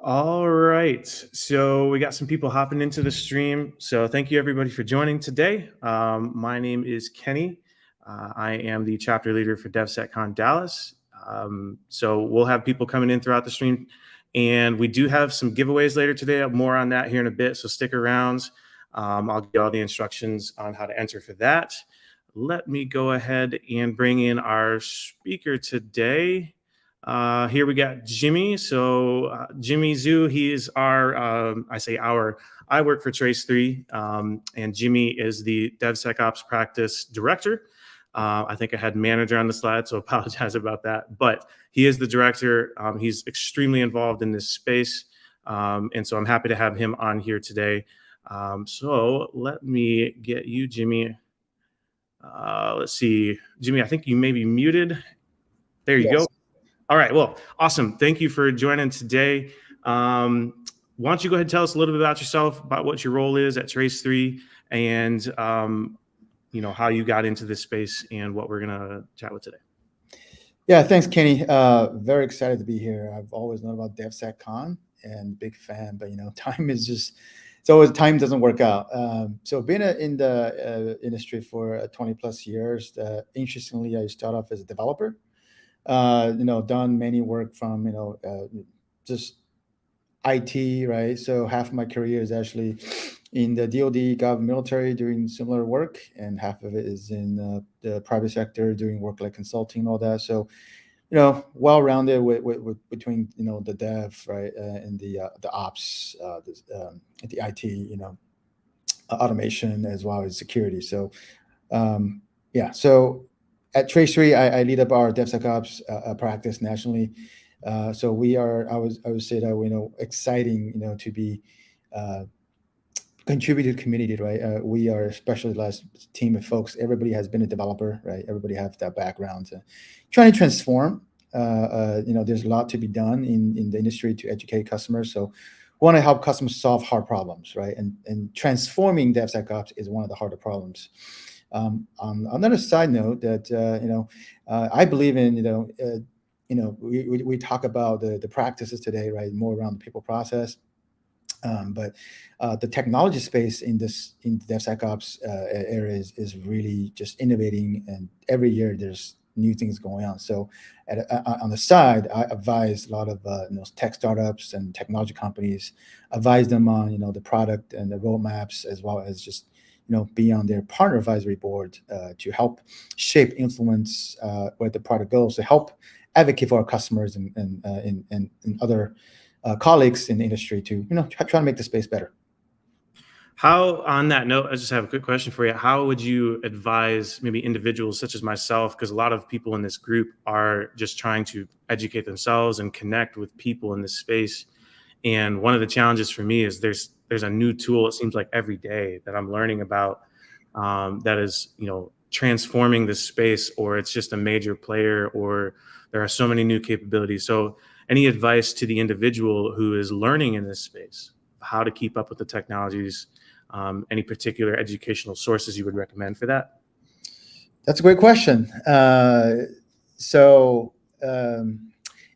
All right, so we got some people hopping into the stream. So thank you everybody for joining today. My name is Kenny. I am the chapter leader for DevSecCon Dallas. So we'll have people coming in throughout the stream, and we do have some giveaways later today. More on that here in a bit, so stick around. I'll give you all the instructions on how to enter for that. Let me go ahead and bring in our speaker today. Here we got Jimmy. So Jimmy Zhu, he is our, I work for Trace3, and Jimmy is the DevSecOps practice director. I think I had manager on the slide, so apologize about that. But he is the director. He's extremely involved in this space. And so I'm happy to have him on here today. So let me get you, Jimmy. Let's see. Jimmy, I think you may be muted. There you go. All right. Well, awesome. Thank you for joining today. Why don't you go ahead and tell us a little bit about yourself, about what your role is at Trace3, and how you got into this space and what we're gonna chat with today. Yeah, thanks, Kenny. Very excited to be here. I've always known about DevSecCon and big fan, but time is just, it's always, time doesn't work out. So being in the industry for 20 plus years, interestingly, I started off as a developer. Done many work from, just IT, right? So half of my career is actually in the DoD, government, military, doing similar work, and half of it is in the private sector, doing work like consulting and all that. So, well-rounded between, the dev, right, and the ops, the IT, automation as well as security. So, yeah, so at Trace3, I lead up our DevSecOps practice nationally. So we are, I would say that, exciting, to be contributed community, right? We are a specialized team of folks. Everybody has been a developer, right? Everybody has that background. Trying to transform, there's a lot to be done in the industry to educate customers. So we want to help customers solve hard problems, right? And transforming DevSecOps is one of the harder problems. On another side note, that I believe in, we talk about the practices today, right? More around the people process, but the technology space in the DevSecOps area is really just innovating, and every year there's new things going on. So on the side, I advise a lot of tech startups and technology companies, advise them on the product and the roadmaps, as well as just be on their partner advisory board to help shape, influence where the product goes, to help advocate for our customers and other colleagues in the industry to try to make the space better. How, on that note, I just have a quick question for you. How would you advise maybe individuals such as myself, because a lot of people in this group are just trying to educate themselves and connect with people in this space. And one of the challenges for me is there's a new tool, it seems like every day, that I'm learning about that is transforming this space, or it's just a major player, or there are so many new capabilities. So any advice to the individual who is learning in this space, how to keep up with the technologies, any particular educational sources you would recommend for that? That's a great question. So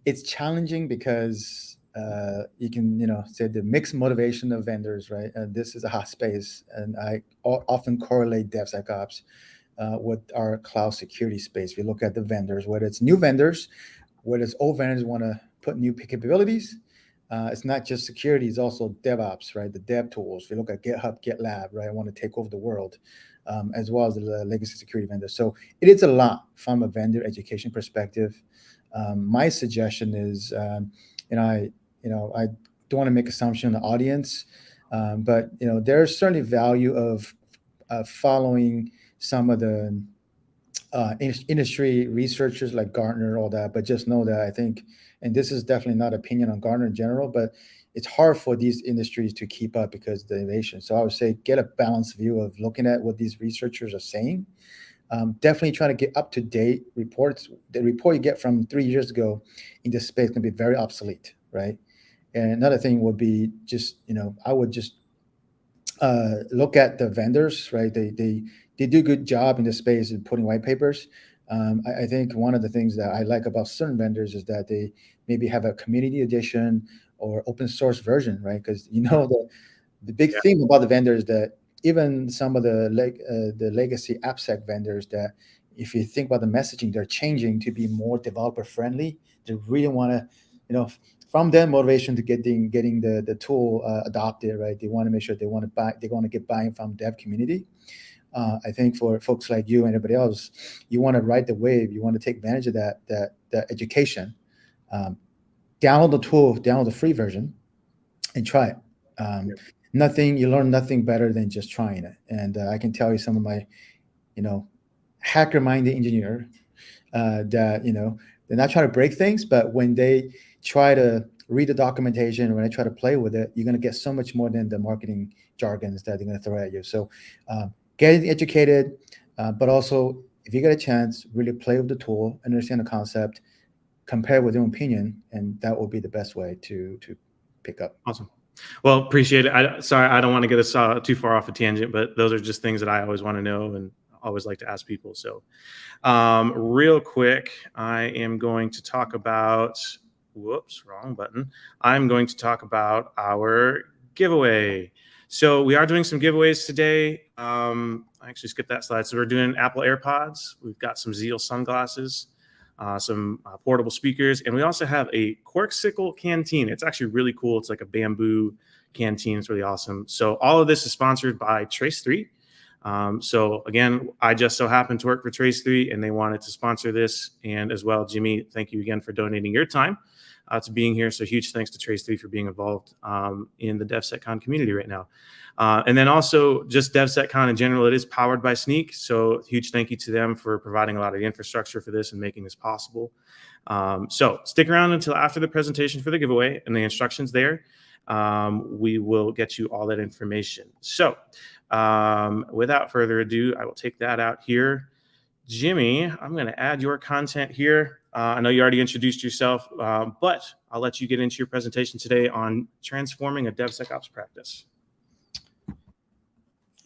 it's challenging because You can, say the mixed motivation of vendors, right? This is a hot space, and I often correlate DevSecOps with our cloud security space. If you look at the vendors, whether it's new vendors, whether it's old vendors want to put new capabilities, it's not just security, it's also DevOps, right? The dev tools. If you look at GitHub, GitLab, right? I want to take over the world, as well as the legacy security vendors. So it is a lot from a vendor education perspective. My suggestion is, I don't want to make assumption on the audience, but there's certainly value of following some of the industry researchers like Gartner, all that. But just know that I think, and this is definitely not opinion on Gartner in general, but it's hard for these industries to keep up because of the innovation. So I would say get a balanced view of looking at what these researchers are saying. Definitely try to get up-to-date reports. The report you get from 3 years ago in this space can be very obsolete, right? And another thing would be just, I would just look at the vendors, right? They do a good job in this space of putting white papers. I think one of the things that I like about certain vendors is that they maybe have a community edition or open source version, right? Because the big Yeah. thing about the vendors is that even some of the legacy AppSec vendors, that if you think about the messaging, they're changing to be more developer friendly. They really want to, from their motivation to getting the tool adopted, right? They want to make sure they want to get buy-in from dev community. I think for folks like you and everybody else, you want to ride the wave. You want to take advantage of that education. Download the tool, download the free version, and try it. You learn nothing better than just trying it. And I can tell you some of my, hacker-minded engineer that they're not trying to break things, but when they try to read the documentation, when they try to play with it, you're going to get so much more than the marketing jargons that they're going to throw at you. So getting educated, but also if you get a chance, really play with the tool, understand the concept, compare with your own opinion, and that will be the best way to pick up. Awesome. Well, appreciate it. Sorry, I don't want to get us too far off a tangent, but those are just things that I always want to know and always like to ask people. So real quick, I am going to talk about, wrong button. I'm going to talk about our giveaway. So we are doing some giveaways today. I actually skipped that slide. So we're doing Apple AirPods. We've got some Zeal sunglasses, some portable speakers, and we also have a Corksicle canteen. It's actually really cool. It's like a bamboo canteen. It's really awesome. So all of this is sponsored by Trace3. So again, I just so happened to work for Trace3, and they wanted to sponsor this. And as well, Jimmy, thank you again for donating your time to being here. So huge thanks to Trace3 for being involved in the DevSecCon community right now. And then also just DevSecCon in general, it is powered by Sneak. So huge thank you to them for providing a lot of the infrastructure for this and making this possible. So stick around until after the presentation for the giveaway and the instructions there. We will get you all that information. So without further ado, I will take that out here. Jimmy, I'm going to add your content here. I know you already introduced yourself, but I'll let you get into your presentation today on transforming a DevSecOps practice.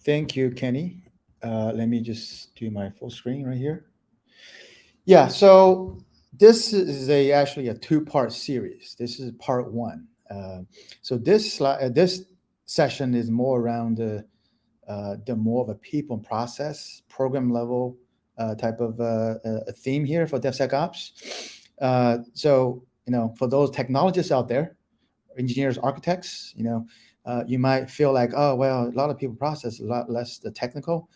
Thank you, Kenny. Let me just do my full screen right here. Yeah, so this is actually a two-part series. This is part one. So this session is more around the more of a people and process program level type of a theme here for DevSecOps. So for those technologists out there, engineers, architects, you might feel like, oh well, a lot of people process, a lot less the technical.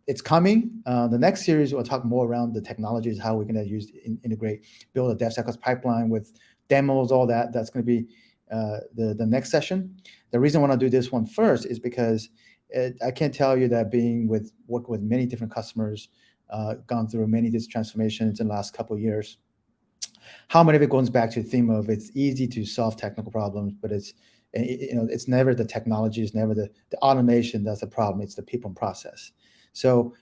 It's coming. The next series we'll talk more around the technologies, how we're going to integrate, build a DevSecOps pipeline with demos, all that. That's going to be the next session. The reason I want to do this one first is because I can't tell you that working with many different customers, gone through many of these transformations in the last couple of years, how many of it goes back to the theme of it's easy to solve technical problems, but it's never the technology, it's never the automation that's the problem. It's the people and process. So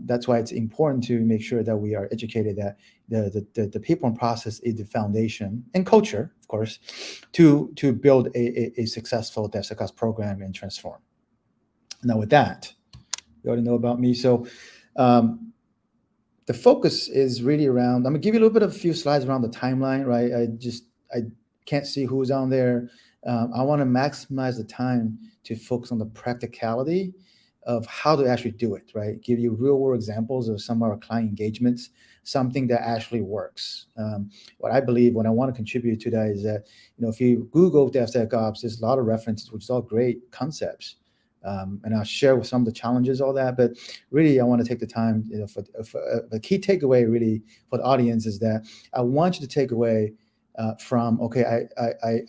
that's why it's important to make sure that we are educated that the people and process is the foundation, and culture, of course, to build a successful DevSecOps program and transform. Now with that, you already know about me. So the focus is really around, I'm gonna give you a little bit of a few slides around the timeline, right? I can't see who's on there. I want to maximize the time to focus on the practicality of how to actually do it, right? Give you real world examples of some of our client engagements, something that actually works. What I believe, what I want to contribute to that is that, if you Google DevSecOps, there's a lot of references, which is all great concepts. And I'll share with some of the challenges, all that. But really, I want to take the time, for the key takeaway really for the audience is that I want you to take away from, okay,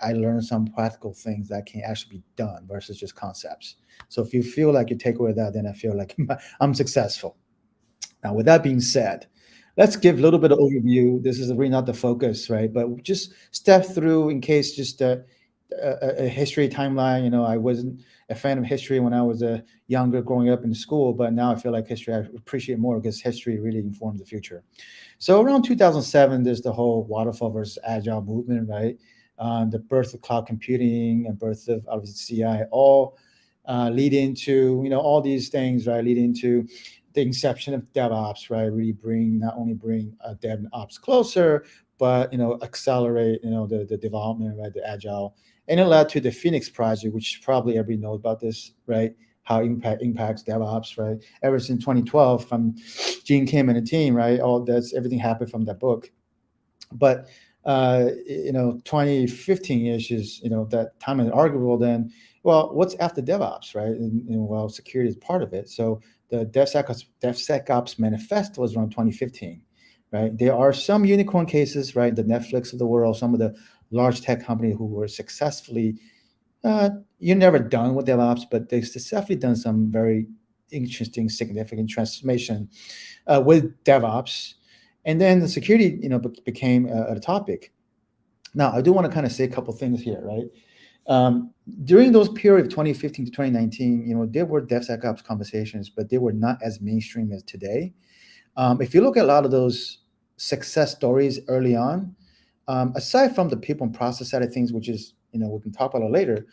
I learned some practical things that can actually be done versus just concepts. So if you feel like you take away that, then I feel like I'm successful. Now, with that being said, let's give a little bit of overview. This is really not the focus, right? But just step through in case just a history timeline. I wasn't a fan of history when I was younger growing up in school, but now I feel like history I appreciate more because history really informs the future. So around 2007, there's the whole waterfall versus agile movement, right? The birth of cloud computing and birth of obviously CI, all lead into all these things, right? Lead into the inception of DevOps, right? Really not only bring DevOps closer, but accelerate the development, right? The agile, and it led to the Phoenix project, which probably everybody knows about this, right? How impacts DevOps, right? Ever since 2012, from Gene Kim and the team, right? Everything happened from that book. But 2015-ish is that time is arguable. Then, well, what's after DevOps, right? And well, security is part of it. So the DevSecOps manifesto was around 2015, right? There are some unicorn cases, right? The Netflix of the world, some of the large tech companies who were successfully, you're never done with DevOps, but they've successfully done some very interesting, significant transformation with DevOps. And then the security, became a topic. Now, I do want to kind of say a couple things here, right? During those period of 2015 to 2019, there were DevSecOps conversations, but they were not as mainstream as today. If you look at a lot of those success stories early on, aside from the people and process side of things, which is, we can talk about it later,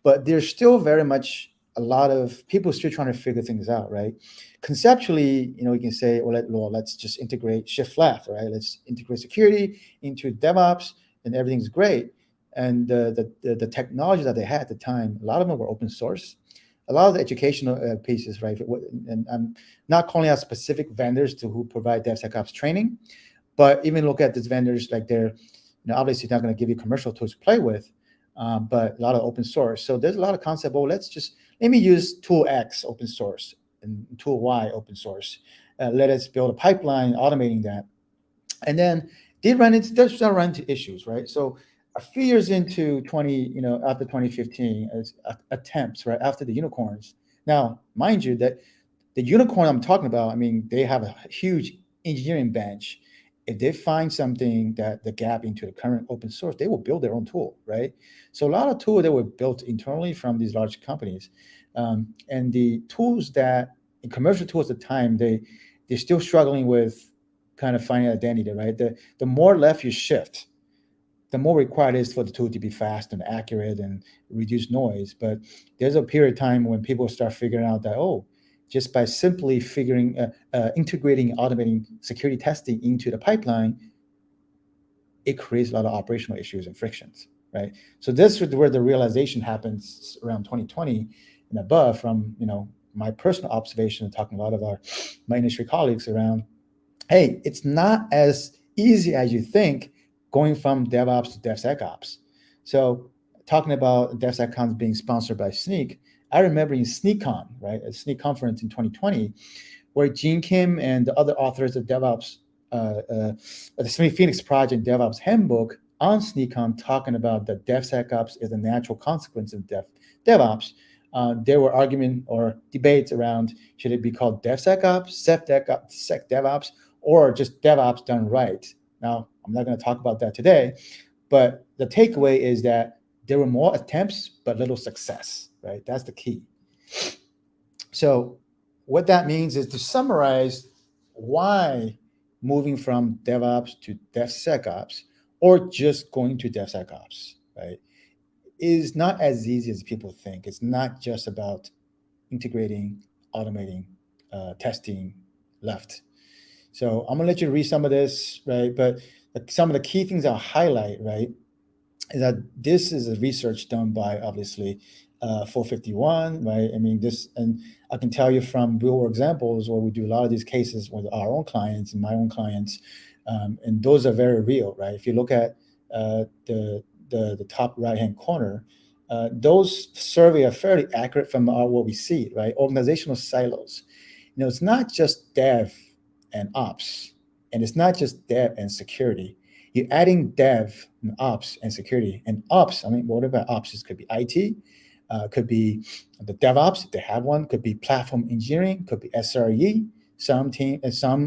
but there's still very much a lot of people still trying to figure things out, right? Conceptually, you can say, well, let's just integrate shift left, right? Let's integrate security into DevOps, and everything's great. And the technology that they had at the time, a lot of them were open source. A lot of the educational pieces, right? And I'm not calling out specific vendors who provide DevSecOps training, but even look at these vendors, like they're, obviously not going to give you commercial tools to play with, but a lot of open source. So there's a lot of concept. Well, let me use tool X open source and tool Y open source. Let us build a pipeline automating that. And then did run into issues, right? So a few years into after 2015, as attempts, right, after the unicorns. Now, mind you, that the unicorn I'm talking about, I mean, they have a huge engineering bench. If they find something that the gap into the current open source, they will build their own tool, right? So a lot of tools that were built internally from these large companies, and the tools that in commercial tools at the time, they're still struggling with kind of finding identity, right? The more left you shift, the more required it is for the tool to be fast and accurate and reduce noise. But there's a period of time when people start figuring out that, just by simply integrating, automating security testing into the pipeline, it creates a lot of operational issues and frictions, right? So this is where the realization happens around 2020 and above, from my personal observation and talking to a lot of my industry colleagues around, hey, it's not as easy as you think going from DevOps to DevSecOps. So talking about DevSecOps being sponsored by Sneak, I remember in SneakCon, right, a Sneak conference in 2020, where Gene Kim and the other authors of DevOps, the Phoenix Project DevOps Handbook on SneakCon, talking about that DevSecOps is a natural consequence of DevOps. There were arguments or debates around, should it be called DevSecOps, SecDevOps, or just DevOps done right. Now, I'm not going to talk about that today, but the takeaway is that there were more attempts, but little success, right? That's the key. So what that means is, to summarize why moving from DevOps to DevSecOps, or just going to DevSecOps, right, is not as easy as people think. It's not just about integrating, automating, testing left. So I'm gonna let you read some of this, right? But some of the key things I'll highlight, right? is that this is a research done by obviously 451, right? I mean, this, and I can tell you from real world examples where we do a lot of these cases with our own clients and my own clients, and those are very real, right? If you look at the top right hand corner, those survey are fairly accurate from what we see, right? Organizational silos. It's not just dev and ops, and it's not just dev and security. You're adding dev and ops and security. And ops, I mean, what about ops? It could be IT, could be the DevOps if they have one, could be platform engineering, could be SRE. Some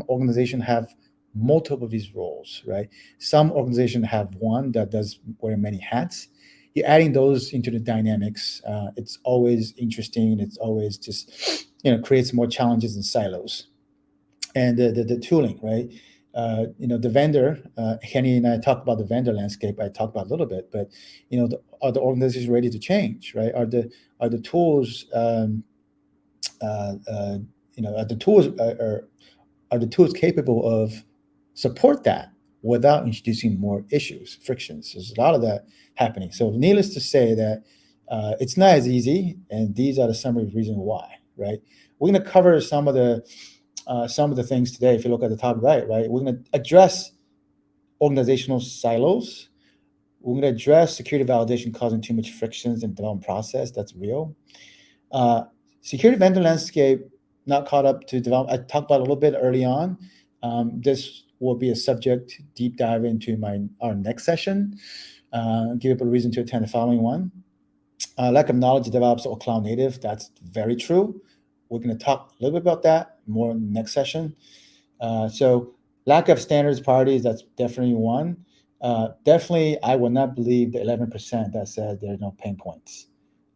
organization have multiple of these roles, right? Some organization have one that does wear many hats. You're adding those into the dynamics. It's always interesting. It's always just, creates more challenges and silos. And the tooling, right? The vendor, Henny and I talked about the vendor landscape. I talked about a little bit, but are the organizations ready to change, right? Are the tools, are the tools are the tools capable of support that without introducing more issues, frictions? There's a lot of that happening. So needless to say that it's not as easy, and these are the summary reasons why, right? We're going to cover some of the things today. If you look at the top right, we're going to address organizational silos. We're going to address security validation causing too much frictions in the development process. That's real. Security vendor landscape, not caught up to develop. I talked about a little bit early on. This will be a subject deep dive into our next session. Give people a reason to attend the following one. Lack of knowledge of DevOps or cloud native, that's very true. We're going to talk a little bit about that more in the next session. So lack of standards priorities, that's definitely one. Definitely, I will not believe the 11% that said there are no pain points.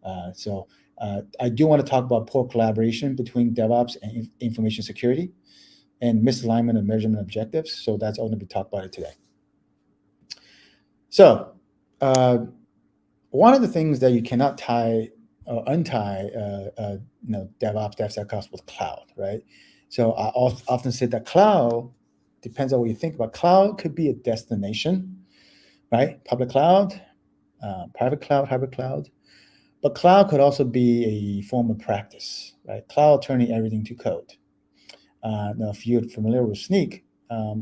I do want to talk about poor collaboration between DevOps and information security and misalignment of measurement objectives. So that's all going to be talked about today. So one of the things that you cannot tie or untie, DevOps, DevSecOps with cloud, right? So I often say that cloud depends on what you think about. Cloud could be a destination, right? Public cloud, private cloud, hybrid cloud. But cloud could also be a form of practice, right? Cloud turning everything to code. Now, if you're familiar with Sneak,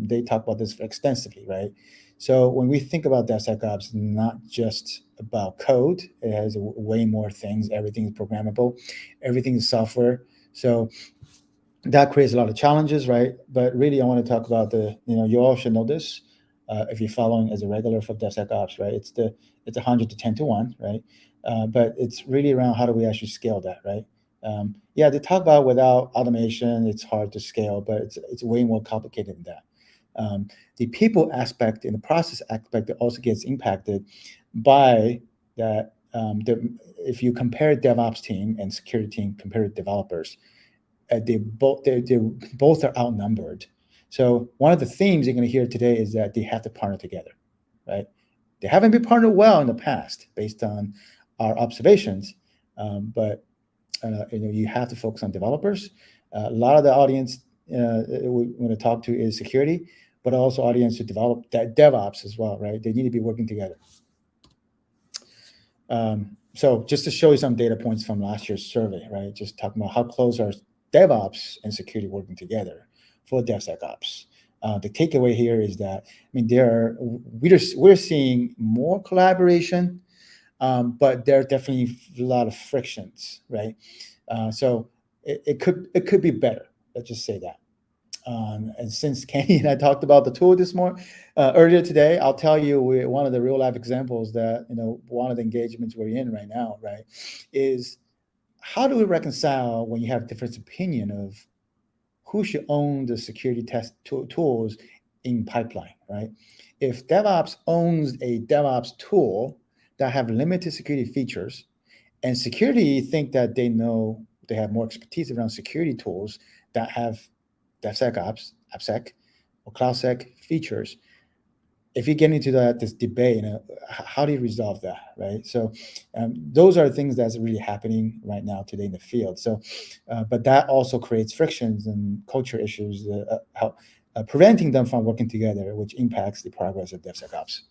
they talk about this extensively, right? So when we think about DevSecOps, it's not just about code. It has way more things. Everything is programmable. Everything is software. So that creates a lot of challenges, right? But really, I want to talk about you all should know this if you're following as a regular for DevSecOps, right? It's 100 to 10 to 1, right? But it's really around how do we actually scale that, right? They talk about without automation, it's hard to scale, but it's way more complicated than that. The people aspect and the process aspect that also gets impacted by that. If you compare DevOps team and security team compared to developers, they both are outnumbered. So one of the themes you're going to hear today is that they have to partner together, right? They haven't been partnered well in the past based on our observations, but you have to focus on developers. A lot of the audience we're going to talk to is security, but also audience to develop that DevOps as well, right? They need to be working together. So just to show you some data points from last year's survey, right? Just talking about how close are DevOps and security working together for DevSecOps. The takeaway here is that, we're seeing more collaboration, but there are definitely a lot of frictions, right? So it could be better. Let's just say that. And since Kenny and I talked about the tool earlier today, I'll tell you one of the real life examples that one of the engagements we're in right now, right, is how do we reconcile when you have different opinion of who should own the security test tools in pipeline, right? If DevOps owns a DevOps tool that have limited security features, and security think that they have more expertise around security tools that have DevSecOps, AppSec, or CloudSec features, if you get into this debate, how do you resolve that, right? So those are things that's really happening right now today in the field. So, but that also creates frictions and culture issues, preventing them from working together, which impacts the progress of DevSecOps.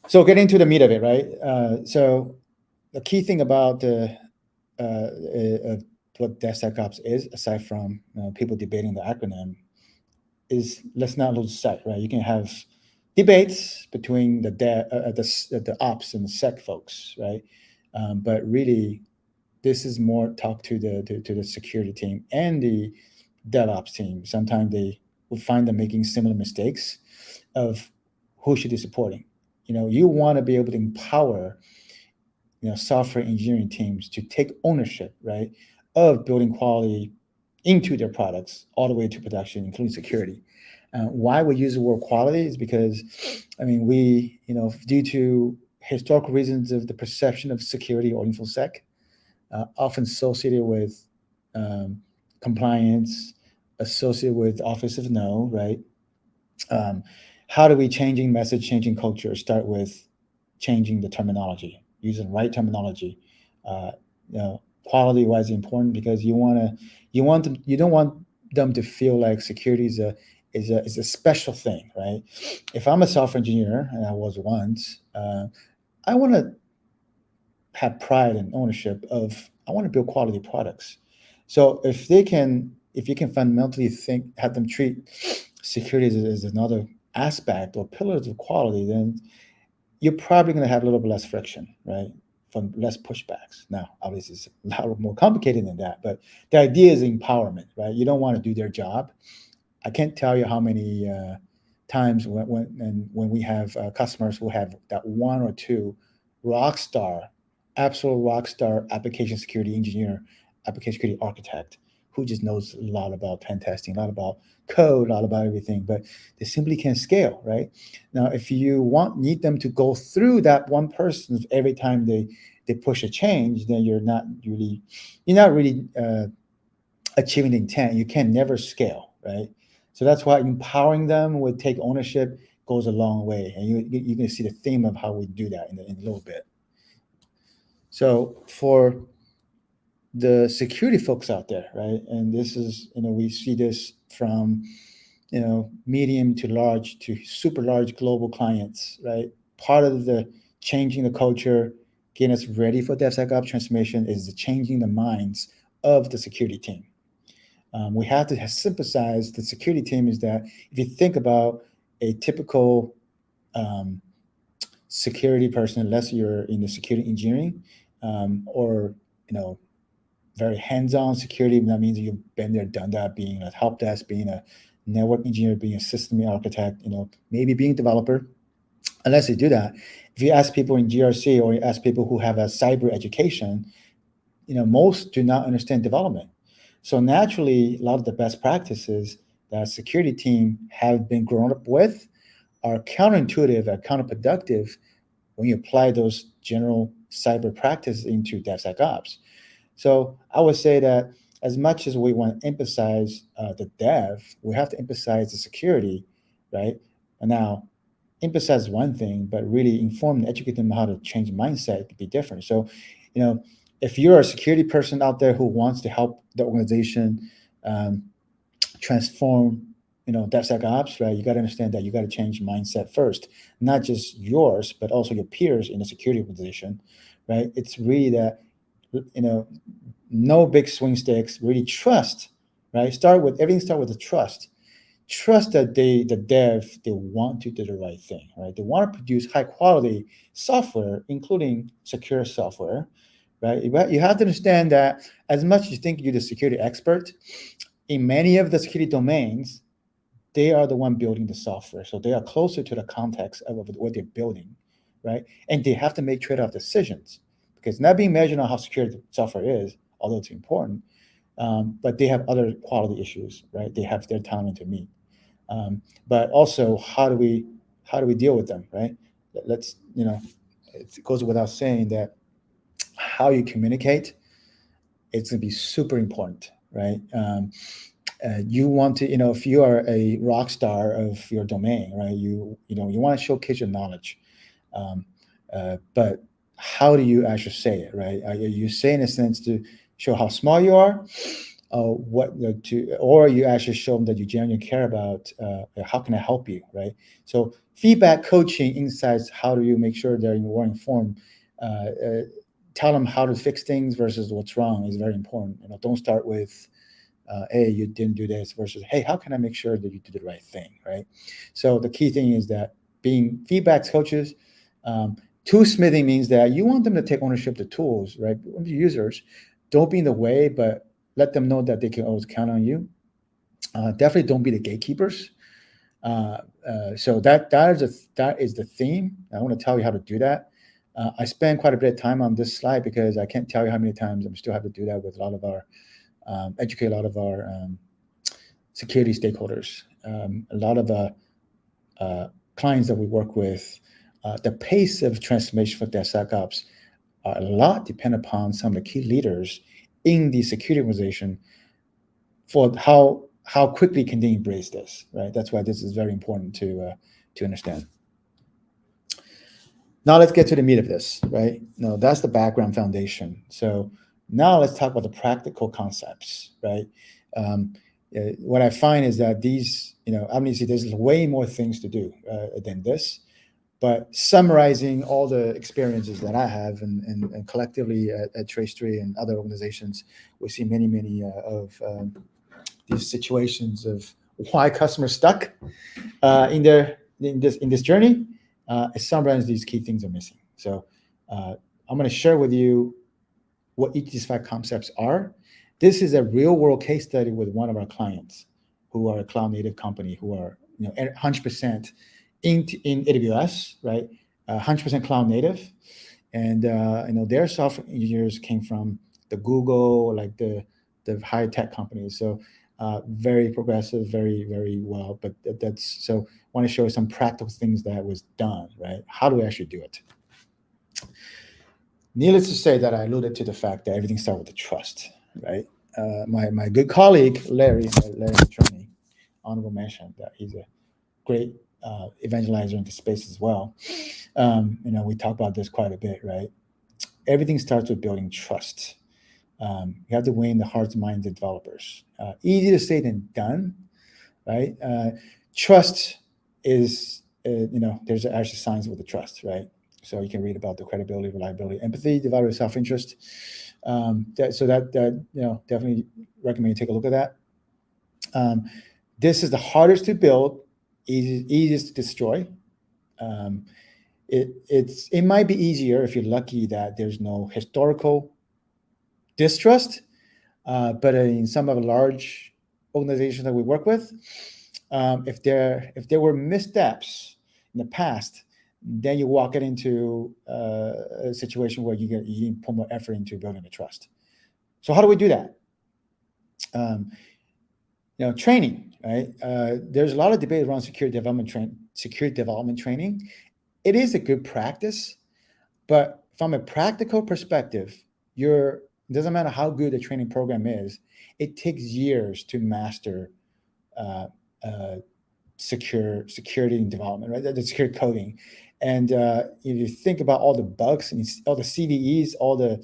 So getting to the meat of it, right? So the key thing about what DevSecOps is, aside from people debating the acronym, is let's not lose sight, right? You can have debates between the ops and the sec folks, right? But really, this is more talk to the security team and the DevOps team. Sometimes they will find them making similar mistakes of who should be supporting. You want to be able to empower software engineering teams to take ownership, right, of building quality into their products all the way to production, including security. Why we use the word quality is because, I mean, due to historical reasons of the perception of security or infosec, often associated with um, compliance, associated with Office of No, right? um, how do we changing message, changing culture start with changing the terminology, using the right terminology. uh, Quality wise important because you don't want them to feel like security is a special thing, right? If I'm a software engineer, and I was once, I want to have pride and ownership of, I want to build quality products. So if you can fundamentally have them treat security as another aspect or pillars of quality, then you're probably going to have a little bit less friction, right? From less pushbacks. Now, obviously, it's a lot more complicated than that, but the idea is empowerment, right? You don't want to do their job. I can't tell you how many times when we have customers who have that one or two rock star, absolute rock star application security engineer, application security architect who just knows a lot about pen testing, a lot about code, a lot about everything, but they simply can't scale, right? Now, if you need them to go through that one person every time they push a change, then you're not really achieving the intent. You can never scale, right? So that's why empowering them with take ownership goes a long way, and you're going to see the theme of how we do that in a little bit. So for the security folks out there, right, and this is we see this from medium to large to super large global clients, right? Part of the changing the culture, getting us ready for DevSecOps transformation is the changing the minds of the security team. We have to sympathize the security team is that if you think about a typical um, security person, unless you're in the security engineering or very hands-on security, that means you've been there, done that, being a help desk, being a network engineer, being a system architect, maybe being a developer. Unless you do that, if you ask people in GRC or you ask people who have a cyber education, most do not understand development. So naturally, a lot of the best practices that security team have been grown up with are counterintuitive, are counterproductive when you apply those general cyber practices into DevSecOps. So I would say that as much as we want to emphasize the dev, we have to emphasize the security, right? And now, emphasize one thing, but really inform and educate them how to change mindset to be different. So, you know, if you're a security person out there who wants to help the organization um, transform, DevSecOps, right? You got to understand that you got to change mindset first, not just yours, but also your peers in the security organization, right? It's really that, you know, no big swing stakes. Really trust, right? Everything start with the trust that the dev, they want to do the right thing, right? They want to produce high quality software, including secure software, right? You have to understand that as much as you think you're the security expert, in many of the security domains, they are the one building the software. So they are closer to the context of what they're building, right? And they have to make trade-off decisions because not being measured on how secure the software is, although it's important, but they have other quality issues, right? They have their timeline to meet. But also, how do we deal with them, right? Let's it goes without saying that how you communicate, it's going to be super important, right? You want to, if you are a rock star of your domain, right? You want to showcase your knowledge, um, but how do you actually say it, right? Are you saying in a sense to show how small you are, or you actually show them that you genuinely care about how can I help you, right? So feedback, coaching, insights, how do you make sure they're more informed? Tell them how to fix things versus what's wrong is very important. Don't start with, hey, you didn't do this versus, hey, how can I make sure that you do the right thing, right? So the key thing is that being feedback coaches, toolsmithing means that you want them to take ownership of the tools, right? The users, don't be in the way, but let them know that they can always count on you. Definitely don't be the gatekeepers. So that is the theme. I want to tell you how to do that. I spend quite a bit of time on this slide because I can't tell you how many times I'm still have to do that with a lot of our educate a lot of our security stakeholders, a lot of clients that we work with. The pace of transformation for DevSecOps are a lot depend upon some of the key leaders in the security organization for how quickly can they embrace this, right? That's why this is very important to understand. Now let's get to the meat of this, right? No, that's the background foundation. So now let's talk about the practical concepts, right? What I find is that these, obviously there's way more things to do than this, but summarizing all the experiences that I have and collectively at Trace3 and other organizations, we see many of these situations of why customers stuck in this journey. Sometimes these key things are missing. So I'm going to share with you what each of these 5 concepts are. This is a real world case study with one of our clients who are a cloud native company who are 100% in AWS, right? 100% cloud native, and their software engineers came from the Google, like the high tech companies. So very progressive, very well. But that's so. I want to show you some practical things that was done, right? How do we actually do it? Needless to say that I alluded to the fact that everything starts with the trust, right? My good colleague Larry Trony, honorable mention that he's a great evangelizer into space as well. We talk about this quite a bit, right? Everything starts with building trust. You have to win the hearts and minds of developers. Easier to say than done, right? Trust is, there's actually science with the trust, right? So you can read about the credibility, reliability, empathy, developer self-interest. Definitely recommend you take a look at that. This is the hardest to build, easiest to destroy. It might be easier if you're lucky that there's no historical distrust, but in some of the large organizations that we work with, if there were missteps in the past, then you walk it into a situation where you put more effort into building the trust. So how do we do that? Training, right? There's a lot of debate around security development training. It is a good practice, but from a practical perspective, it doesn't matter how good the training program is, it takes years to master security and development, right? The secure coding. And if you think about all the bugs and all the CVEs, all the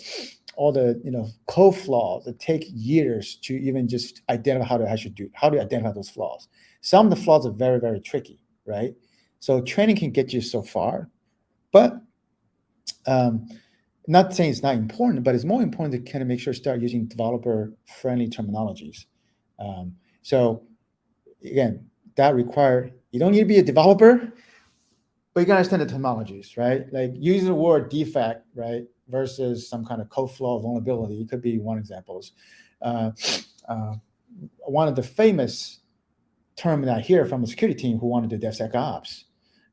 code flaws, it take years to even just identify how to identify those flaws. Some of the flaws are very, very tricky, right? So training can get you so far, but not saying it's not important, but it's more important to kind of make sure to start using developer-friendly terminologies. So again, you don't need to be a developer, but you can understand the terminologies, right? Like using the word defect, right, versus some kind of code flaw vulnerability. It could be one example. One of the famous term that I hear from a security team who want to do DevSecOps,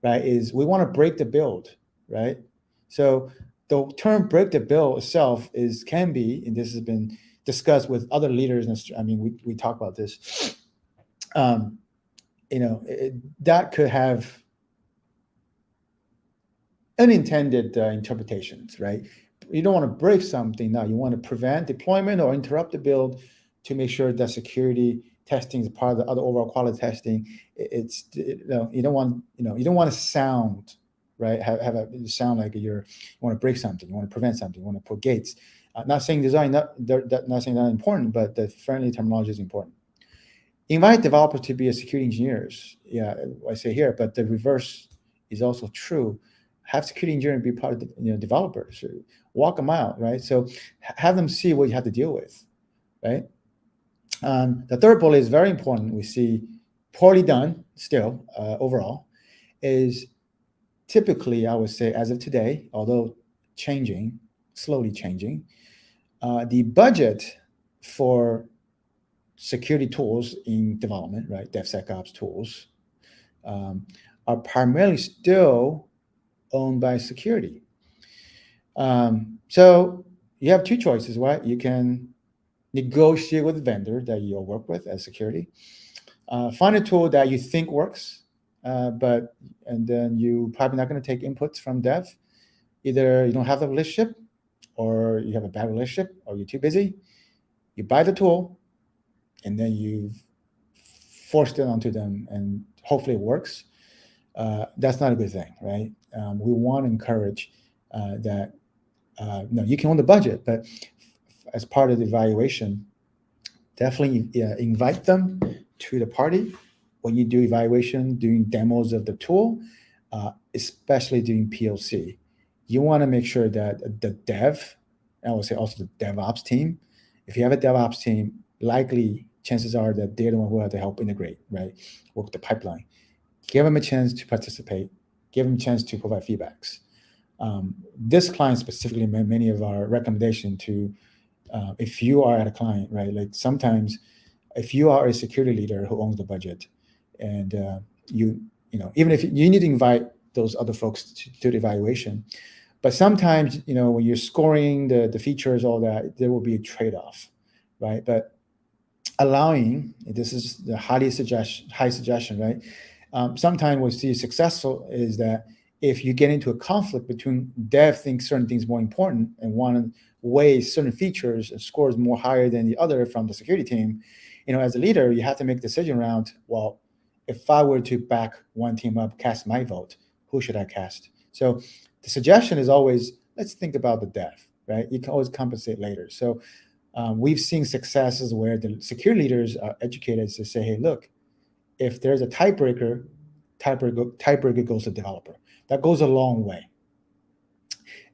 right, is we want to break the build, right? So the term break the build itself can be, and this has been discussed with other leaders, we talk about this, that could have unintended interpretations, right? You don't want to break something. Now you want to prevent deployment or interrupt the build to make sure that security testing is part of the other overall quality testing. You don't want to sound right. Sound like you want to break something. You want to prevent something. You want to put gates. Not saying design not saying not important, but the friendly terminology is important. Invite developers to be a security engineers. Yeah, I say here, but the reverse is also true. Have security engineering be part of the developers. Walk them out, right? So have them see what you have to deal with, right? The third bullet is very important. We see poorly done still overall is typically, I would say, as of today, although changing, slowly changing, the budget for security tools in development, right, DevSecOps tools, are primarily still owned by security. So you have two choices, right? You can negotiate with the vendor that you'll work with as security. Find a tool that you think works, and then you probably not going to take inputs from dev. Either you don't have the relationship, or you have a bad relationship, or you're too busy. You buy the tool, and then you forced it onto them, and hopefully it works. That's not a good thing, right? We want to encourage that. No, you can own the budget, but as part of the evaluation, definitely invite them to the party when you do evaluation, doing demos of the tool, especially doing POC. You want to make sure that the dev, I would say also the DevOps team, if you have a DevOps team, likely chances are that they're the one who have to help integrate, right? Work the pipeline. Give them a chance to participate. Give them a chance to provide feedbacks. This client specifically, many of our recommendation to, if you are at a client, right? Like sometimes, if you are a security leader who owns the budget, and even if you need to invite those other folks to the evaluation, but sometimes when you're scoring the features, all that, there will be a trade-off, right? But allowing, this is the high suggestion, right? Sometimes we see successful is that if you get into a conflict between dev thinks certain things more important and want to weigh certain features and scores more higher than the other from the security team, as a leader, you have to make a decision around, well, if I were to back one team up, cast my vote, who should I cast? So the suggestion is always, let's think about the dev, right? You can always compensate later. So we've seen successes where the security leaders are educated to say, hey, look, if there's a tiebreaker goes to developer. That goes a long way.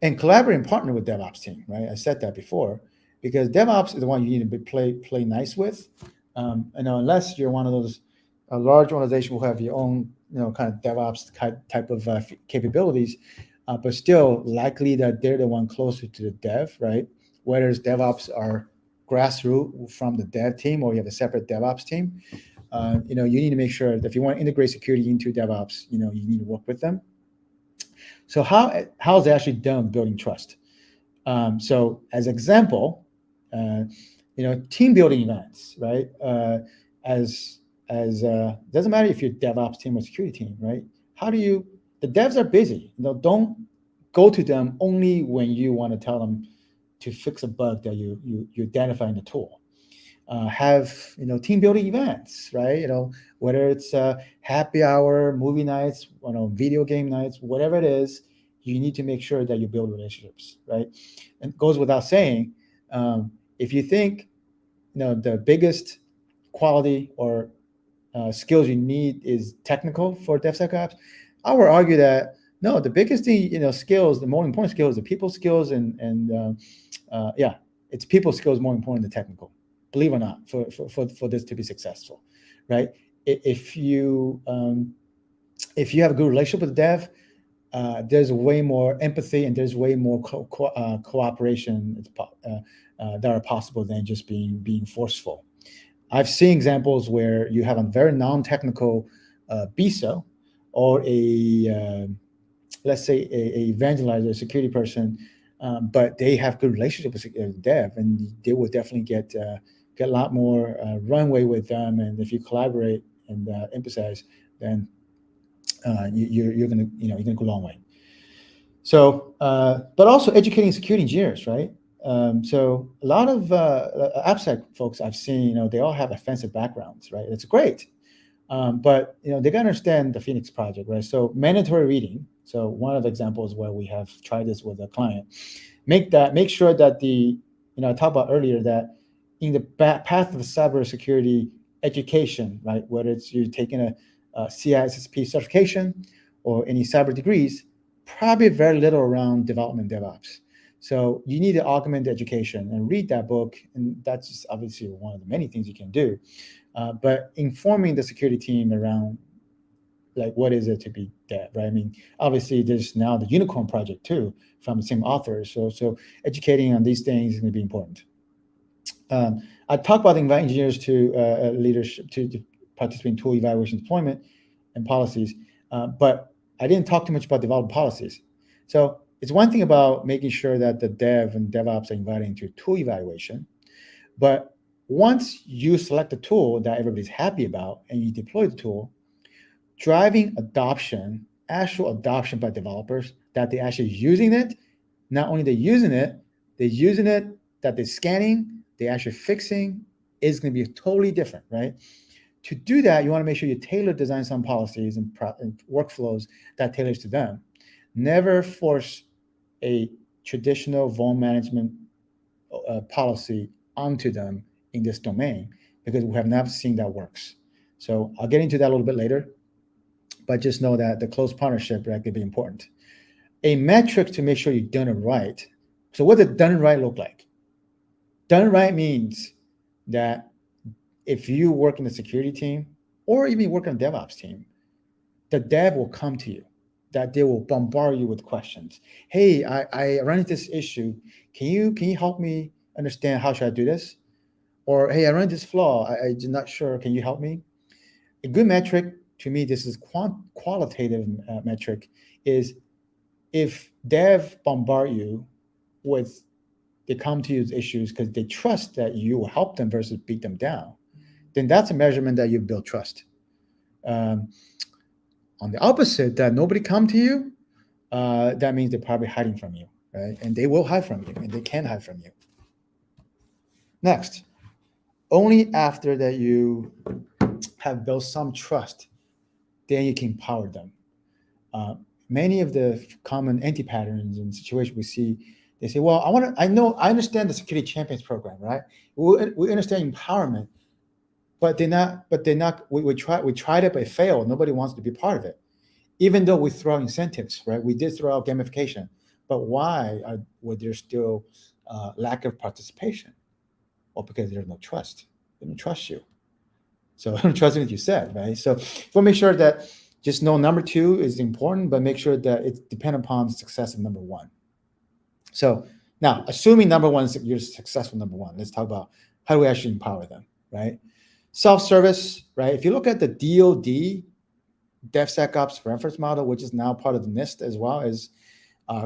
And collaborate and partner with DevOps team, right? I said that before, because DevOps is the one you need to play nice with. Unless you're one of those large organizations who have your own, kind of DevOps type of capabilities, but still likely that they're the one closer to the dev, right? Whether DevOps are grassroots from the dev team or you have a separate DevOps team, you need to make sure that if you want to integrate security into DevOps, you need to work with them. So how's it actually done building trust? So as example, team building events, right? Doesn't matter if you're DevOps team or security team, right? The devs are busy. Don't go to them only when you want to tell them to fix a bug that you identify in the tool. Have team building events, right? Whether it's happy hour, movie nights, video game nights, whatever it is, you need to make sure that you build relationships, right? And it goes without saying, if you think the biggest quality or skills you need is technical for DevSecOps, I would argue that no, the biggest thing, skills, the more important skills, the people skills, it's people skills more important than technical. Believe it or not, for this to be successful, right? If you have a good relationship with the dev, there's way more empathy and there's way more cooperation that are possible than just being forceful. I've seen examples where you have a very non-technical BISO or let's say a evangelizer, a security person, but they have good relationship with dev, and they will definitely get a lot more runway with them. And if you collaborate and emphasize, then you're gonna go a long way. So, but also educating security engineers, right? So a lot of AppSec folks I've seen, they all have offensive backgrounds, right? It's great. But they gotta understand the Phoenix project, right? So mandatory reading. So one of the examples where we have tried this with a client, make sure that the I talked about earlier that in the path of cybersecurity education, right, whether it's you taking a CISSP certification or any cyber degrees, probably very little around development DevOps. So you need to augment the education and read that book, and that's just obviously one of the many things you can do. But informing the security team around like what is it to be dev, right? I mean, obviously there's now the Unicorn Project too from the same author. So educating on these things is going to be important. I talked about invite engineers to leadership to participate in tool evaluation deployment and policies, but I didn't talk too much about development policies. So it's one thing about making sure that the dev and DevOps are invited into tool evaluation, but once you select a tool that everybody's happy about and you deploy the tool, driving adoption, actual adoption by developers, that they're actually using it. Not only they're using it, that they're scanning, they're actually fixing, is going to be totally different, right? To do that, you want to make sure you tailor design some policies and workflows that tailors to them. Never force a traditional vuln management policy onto them in this domain, because we have never seen that works. So I'll get into that a little bit later, but just know that the close partnership right, could be important. A metric to make sure you've done it right. So what does done it right look like? Done it right means that if you work in the security team or even work on the DevOps team, the dev will come to you, that they will bombard you with questions. Hey, I run into this issue. Can you help me understand how should I do this? Or, hey, I run into this flaw. I'm not sure. Can you help me? A good metric, to me, this is qualitative metric, is if dev bombard you with, they come to you with issues because they trust that you will help them versus beat them down, then that's a measurement that you build trust. On the opposite, that nobody come to you, that means they're probably hiding from you, right? And they will hide from you, and they can hide from you. Next, only after that you have built some trust, then you can empower them. Many of the common anti-patterns and situations we see, they say, well, I understand the security champions program, right? We understand empowerment, but they're not, we tried it, but it failed. Nobody wants to be part of it. Even though we throw out incentives, right? We did throw out gamification, but why would there still lack of participation? Well, because there's no trust. They don't trust you. So I don't trust what you said, right? So we'll make sure that just know number two is important, but make sure that it's dependent upon the success of number one. So now, assuming number one is you're successful, number one, let's talk about how do we actually empower them, right? Self-service, right? If you look at the DoD, DevSecOps reference model, which is now part of the NIST as well as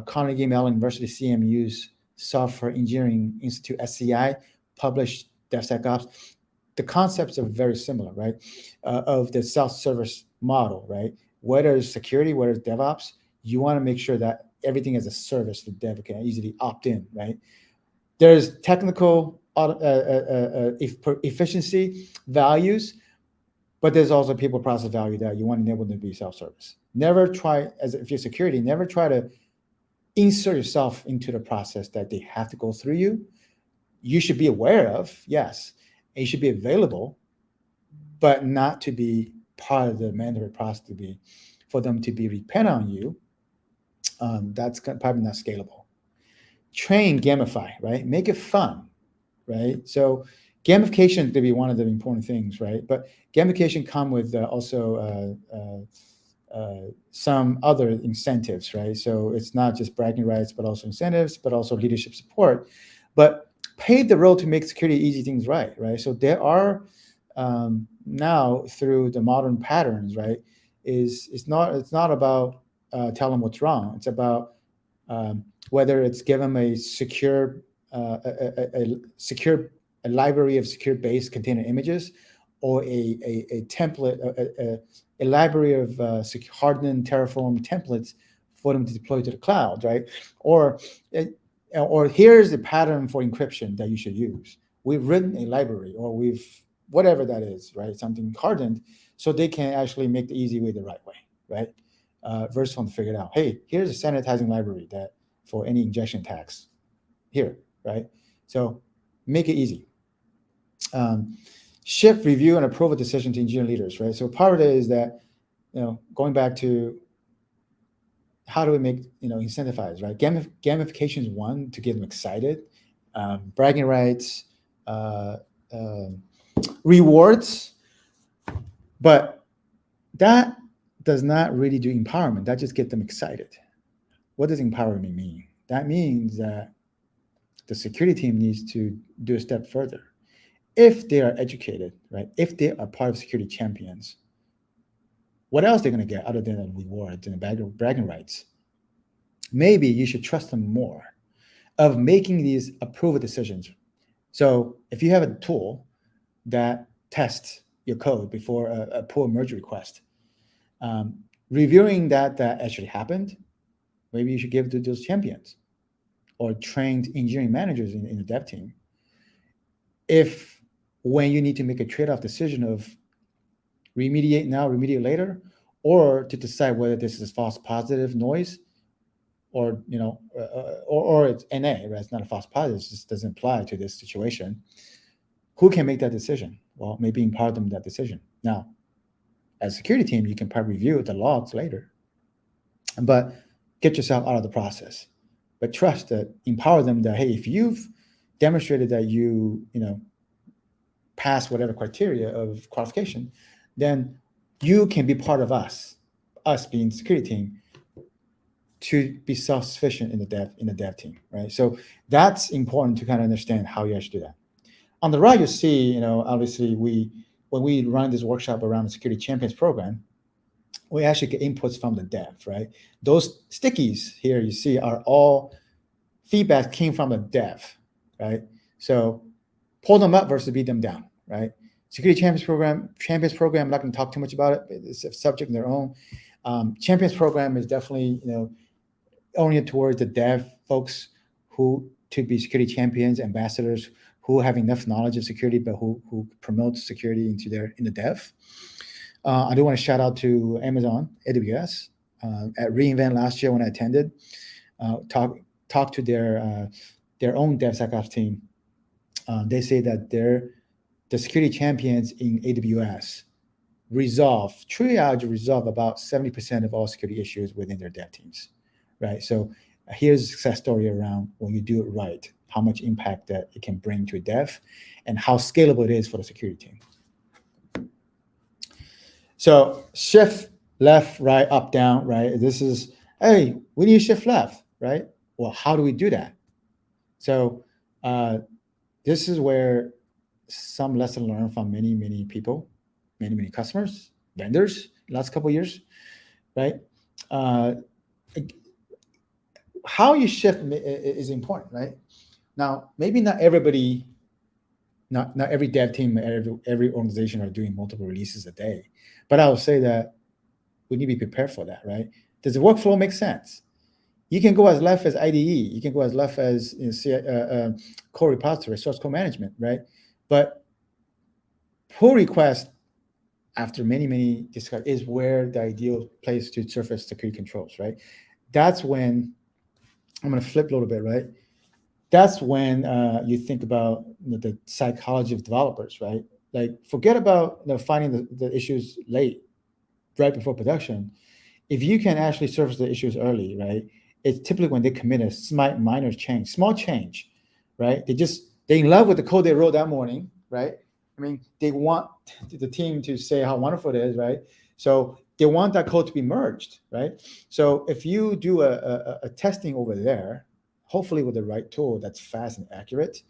Carnegie Mellon University CMU's Software Engineering Institute, SCI, published DevSecOps. The concepts are very similar, right? Of the self-service model, right? Whether it's security, whether it's DevOps, you want to make sure that everything is a service the dev can easily opt in, right? There's technical efficiency values, but there's also people process value that you want to enable them to be self-service. Never try, if you're security, never try to insert yourself into the process that they have to go through you. You should be aware of, yes, and you should be available, but not to be part of the mandatory process for them to be dependent on you. That's probably not scalable. Train, gamify, right? Make it fun, right? So gamification to be one of the important things, right? But gamification come with also some other incentives, right? So it's not just bragging rights, but also incentives, but also leadership support. But pave the road to make security easy things right? So there are now through the modern patterns, right? It's not about telling them what's wrong. It's about whether it's give them a secure a library of secure base container images, or a template, a library of hardened Terraform templates for them to deploy to the cloud, right? Or here's the pattern for encryption that you should use. We've written a library, or whatever that is, right? Something hardened, so they can actually make the easy way the right way, right? Versus on to figure it out. Hey, here's a sanitizing library that for any injection attacks here, right? So make it easy. Shift, review, and approve a decision to engineering leaders, right? So part of it is that, going back to how do we make, incentivize, right? Gamification is one, to get them excited. Bragging rights, rewards, but that does not really do empowerment. That just gets them excited. What does empowerment mean? That means that the security team needs to do a step further. If they are educated, right? If they are part of security champions, what else they're going to get other than rewards and bragging rights? Maybe you should trust them more of making these approval decisions. So if you have a tool that tests your code before a pull merge request, reviewing that actually happened, maybe you should give it to those champions or trained engineering managers in the dev team. If when you need to make a trade-off decision of remediate now, remediate later, or to decide whether this is false positive noise, or or it's NA, right? It's not a false positive. It just doesn't apply to this situation. Who can make that decision? Well, maybe impart them that decision. Now, as a security team, you can probably review the logs later, but get yourself out of the process. But trust that, empower them that, hey, if you've demonstrated that you pass whatever criteria of qualification, then you can be part of us being the security team, to be self-sufficient in the dev team, right? So that's important to kind of understand how you actually do that. On the right, you see, obviously when we run this workshop around the Security Champions Program, we actually get inputs from the dev, right? Those stickies here you see are all feedback came from the dev, right? So pull them up versus beat them down, right? Security Champions Program, I'm not going to talk too much about it. It's a subject in their own. Champions Program is definitely, oriented towards the dev folks who to be security champions, ambassadors, who have enough knowledge of security, but who promote security in the dev. I do want to shout out to Amazon, AWS, at reInvent last year when I attended, talk to their own DevSecOps team. They say that the security champions in AWS resolve about 70% of all security issues within their dev teams, right? So here's a success story around when you do it right, how much impact that it can bring to a dev and how scalable it is for the security team. So shift left, right, up, down, right? This is, hey, we need to shift left, right? Well, how do we do that? So this is where some lesson learned from many, many people, many customers, vendors, last couple of years, right? How you shift is important, right? Now, maybe not everybody, not every dev team, every organization are doing multiple releases a day, but I will say that we need to be prepared for that, right? Does the workflow make sense? You can go as left as IDE. You can go as left as core repository, source code management, right? But pull request after many discussions is where the ideal place to surface security controls, right? That's when, I'm going to flip a little bit, right? That's when you think about the psychology of developers, right? Like forget about finding the issues late, right before production. If you can actually surface the issues early, right? It's typically when they commit a minor change, small change, right? They're in love with the code they wrote that morning, right? I mean, they want the team to say how wonderful it is, right? So they want that code to be merged, right? So if you do a testing over there, hopefully with the right tool that's fast and accurate,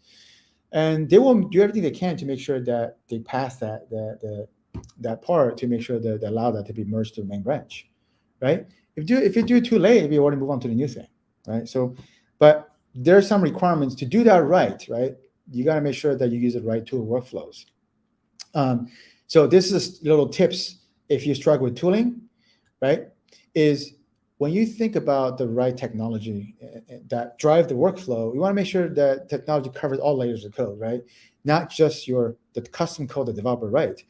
and they will do everything they can to make sure that they pass that part to make sure that they allow that to be merged to the main branch, right? If you do it too late, you want to move on to the new thing, right? So, but there are some requirements to do that right? You got to make sure that you use the right tool workflows. So this is little tips if you struggle with tooling, right? Is when you think about the right technology that drive the workflow, you want to make sure that technology covers all layers of code, right? Not just the custom code the developer write.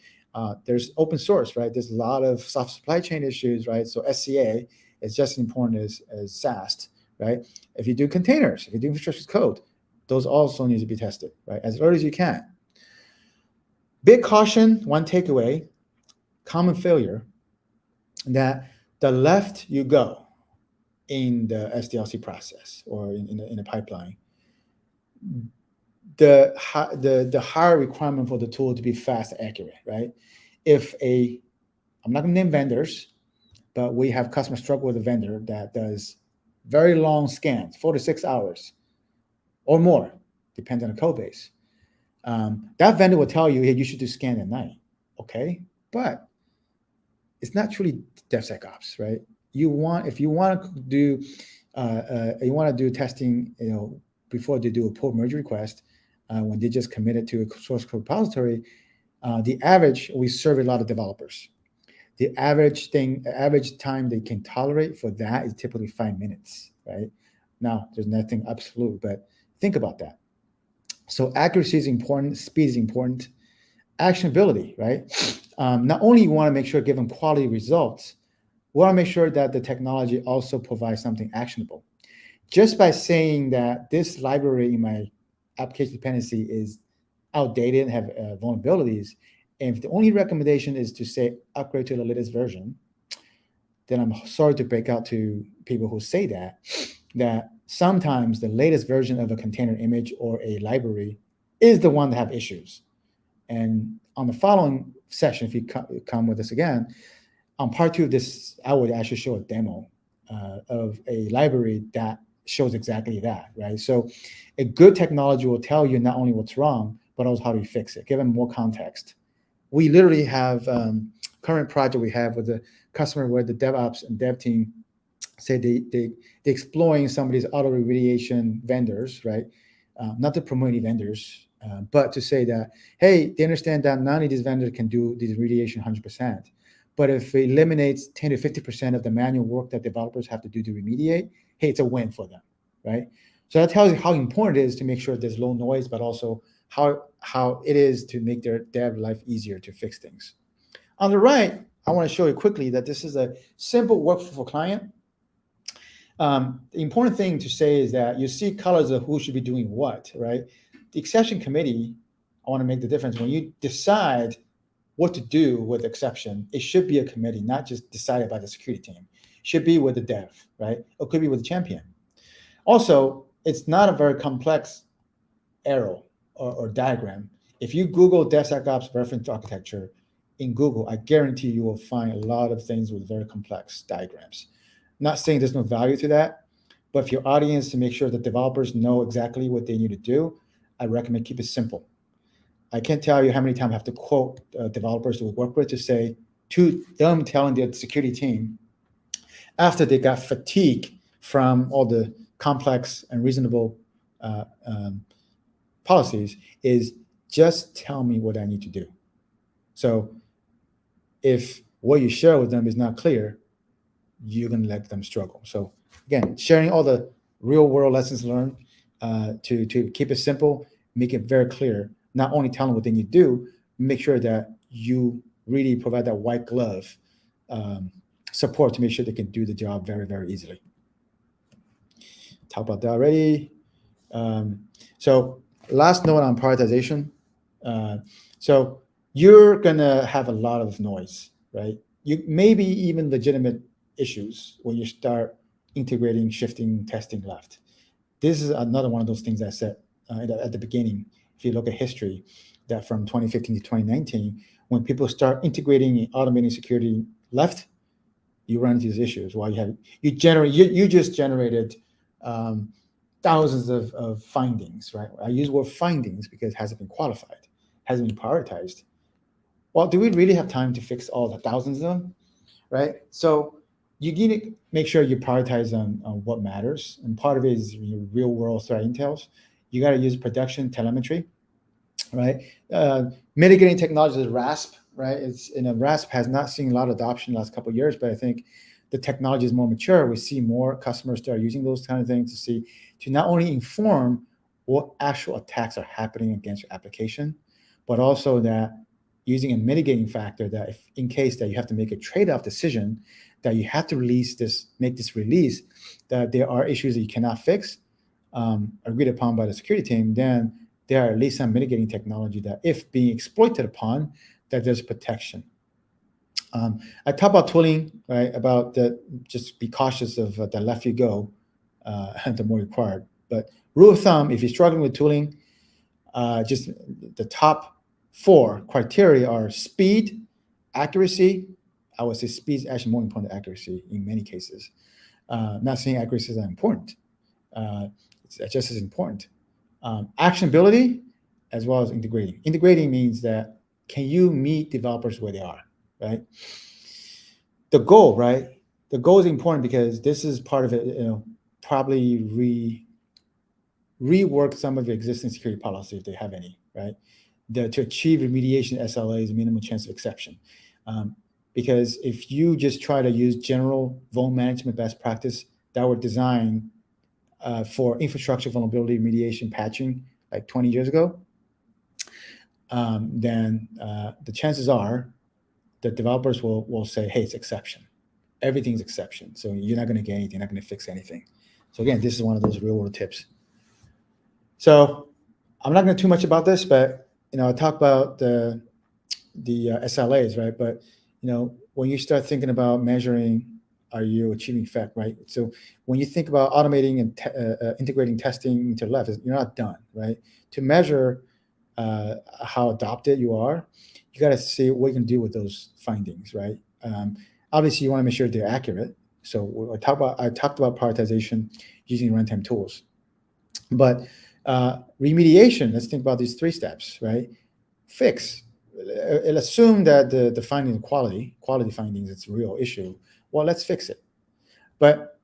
There's open source, right? There's a lot of soft supply chain issues, right? So SCA is just as important as SAST, right? If you do containers, if you do infrastructure code, those also need to be tested, right? As early as you can. Big caution, one takeaway, common failure, that the left you go in the SDLC process or in the pipeline, the higher requirement for the tool to be fast and accurate, right? I'm not going to name vendors, but we have customers struggle with a vendor that does very long scans, 4 to 6 hours or more, depends on the code base. That vendor will tell you, hey, you should do scan at night. Okay, but it's not truly DevSecOps, right? If you want to do testing, before they do a pull merge request, when they just committed to a source code repository, the average, we serve a lot of developers. The average time they can tolerate for that is typically 5 minutes, right? Now, there's nothing absolute, but think about that. So accuracy is important, speed is important, actionability, right? Not only you want to make sure give them quality results, we want to make sure that the technology also provides something actionable. Just by saying that this library in my application dependency is outdated and have vulnerabilities, and if the only recommendation is to say upgrade to the latest version, then I'm sorry to break out to people who say that sometimes the latest version of a container image or a library is the one that have issues. And on the following session, if you come with us again, on part 2 of this, I would actually show a demo of a library that shows exactly that, right? So a good technology will tell you not only what's wrong, but also how to fix it, give them more context. We literally have current project we have with a customer where the DevOps and dev team say they're exploring some of these auto remediation vendors, right? Not to promote any vendors, but to say that, hey, they understand that none of these vendors can do this remediation 100%. But if it eliminates 10 to 50% of the manual work that developers have to do to remediate, hey, it's a win for them, right? So that tells you how important it is to make sure there's low noise, but also how it is to make their dev life easier to fix things. On the right, I want to show you quickly that this is a simple workflow for client. The important thing to say is that you see colors of who should be doing what, right? The exception committee, I want to make the difference. When you decide what to do with exception, it should be a committee, not just decided by the security team. It should be with the dev, right? It could be with the champion. Also, it's not a very complex arrow or diagram. If you Google DevSecOps reference architecture in Google, I guarantee you will find a lot of things with very complex diagrams. Not saying there's no value to that, but if your audience to make sure that developers know exactly what they need to do, I recommend keep it simple. I can't tell you how many times I have to quote developers we work with to say to them telling their security team after they got fatigued from all the complex and reasonable policies is just tell me what I need to do. So if what you share with them is not clear, you're going to let them struggle. So again, sharing all the real world lessons learned to keep it simple, make it very clear, not only tell them what they need to do, make sure that you really provide that white glove support to make sure they can do the job very, very easily. Talk about that already. So last note on prioritization. So you're going to have a lot of noise, right? You maybe even legitimate issues when you start integrating, shifting, testing left. This is another one of those things I said at the beginning. If you look at history, that from 2015 to 2019, when people start integrating and automating security left, you run into these issues. While you just generated thousands of findings, right? I use the word findings because it hasn't been qualified, hasn't been prioritized. Well, do we really have time to fix all the thousands of them, right? So you need to make sure you prioritize on what matters. And part of it is your real world threat intels. You got to use production telemetry, right? Mitigating technology is RASP, right? RASP has not seen a lot of adoption in the last couple of years, but I think the technology is more mature. We see more customers start using those kind of things to not only inform what actual attacks are happening against your application, but also that using a mitigating factor that if in case that you have to make a trade-off decision, that you have to make this release, that there are issues that you cannot fix, agreed upon by the security team, then there are at least some mitigating technology that, if being exploited upon, that there's protection. I talk about tooling, right? About that, just be cautious of the left you go, the more required. But rule of thumb, if you're struggling with tooling, just the top 4 criteria are speed, accuracy. I would say speed is actually more important than accuracy in many cases. Not saying accuracy is not important. It's just as important. Actionability, as well as integrating. Integrating means that, can you meet developers where they are, right? The goal, right? The goal is important because this is part of it, probably rework some of the existing security policies if they have any, right? To achieve remediation SLAs, minimum chance of exception. Because if you just try to use general vulnerability management best practice that were designed for infrastructure vulnerability remediation patching like 20 years ago, then the chances are that developers will say, hey, it's exception. Everything's exception. So you're not going to get anything, not going to fix anything. So again, this is one of those real world tips. So I'm not going to too much about this, but I talk about the SLAs, right? But when you start thinking about measuring, are you achieving effect, right? So when you think about automating and integrating testing into left, you're not done, right? To measure how adopted you are, you got to see what you can do with those findings, right? Obviously, you want to make sure they're accurate. So I talked about prioritization using runtime tools, but remediation. Let's think about these 3 steps, right? Fix. It'll assume that the finding quality findings, it's a real issue. Well, let's fix it. But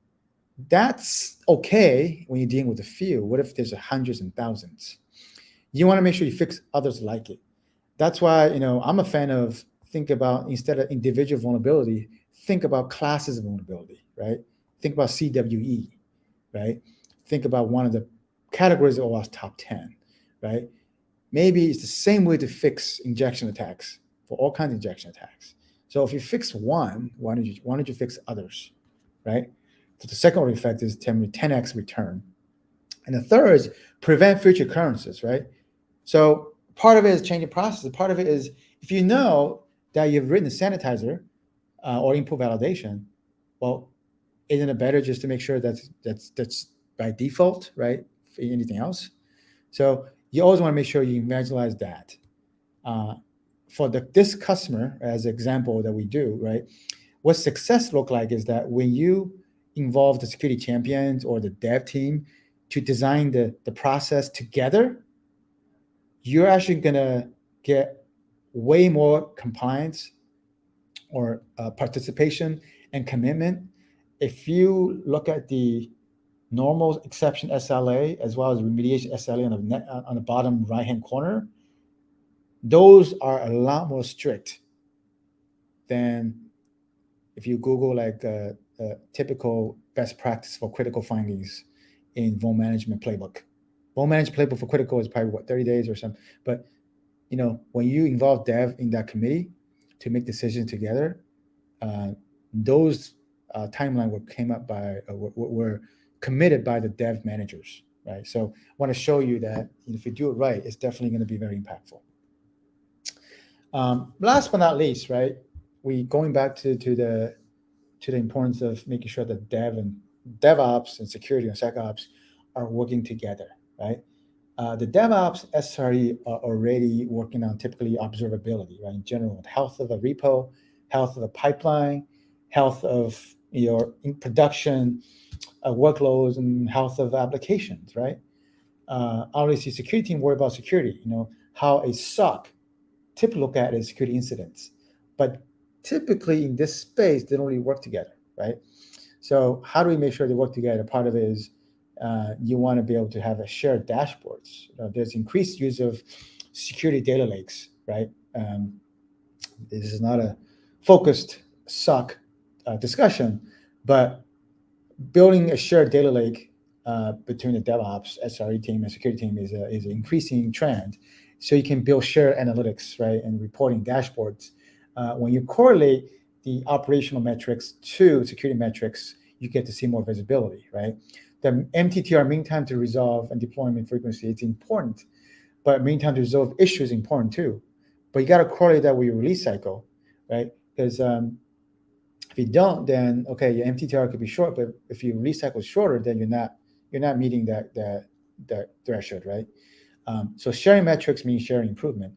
that's okay when you're dealing with a few. What if there's hundreds and thousands? You want to make sure you fix others like it. That's why I'm a fan of, think about, instead of individual vulnerability, think about classes of vulnerability, right? Think about CWE, right? Think about one of the categories of OWASP top 10, right? Maybe it's the same way to fix injection attacks for all kinds of injection attacks. So if you fix one, why don't you fix others, right? So the second order effect is 10x return. And the third is prevent future occurrences, right? So part of it is changing processes. Part of it is, if you know that you've written a sanitizer or input validation, well, isn't it better just to make sure that's by default, right? For anything else. So you always want to make sure you evangelize that. For this customer, as an example that we do, right? What success look like is that when you involve the security champions or the dev team to design the process together, you're actually going to get way more compliance or participation and commitment. If you look at the normal exception SLA as well as remediation SLA on the bottom right-hand corner, those are a lot more strict than if you Google like a typical best practice for critical findings in vulnerability management playbook. Vulnerability management playbook for critical is probably 30 days or something. But when you involve dev in that committee to make decisions together, those timeline were committed by the dev managers, right? So I want to show you that if you do it right, it's definitely going to be very impactful. Last but not least, right? We going back to the importance of making sure that dev and DevOps and security and SecOps are working together, right? The DevOps SRE are already working on typically observability, right? In general, health of the repo, health of the pipeline, health of your in production workloads, and health of applications, right? Obviously, security team worry about security. How a SOC typically look at is security incidents, but typically in this space they don't really work together, right? So how do we make sure they work together? Part of it is you want to be able to have a shared dashboards. There's increased use of security data lakes, right? This is not a focused SOC discussion, but building a shared data lake between the DevOps, SRE team, and security team is an increasing trend. So you can build shared analytics, right, and reporting dashboards. When you correlate the operational metrics to security metrics, you get to see more visibility, right? the MTTR, mean time to resolve, and deployment frequency, it's important, but mean time to resolve issues is important too. But you got to correlate that with your release cycle, right? Because if you don't, then okay, your MTTR could be short, but if your release cycle is shorter, then you're not meeting that threshold, right? So sharing metrics means sharing improvement.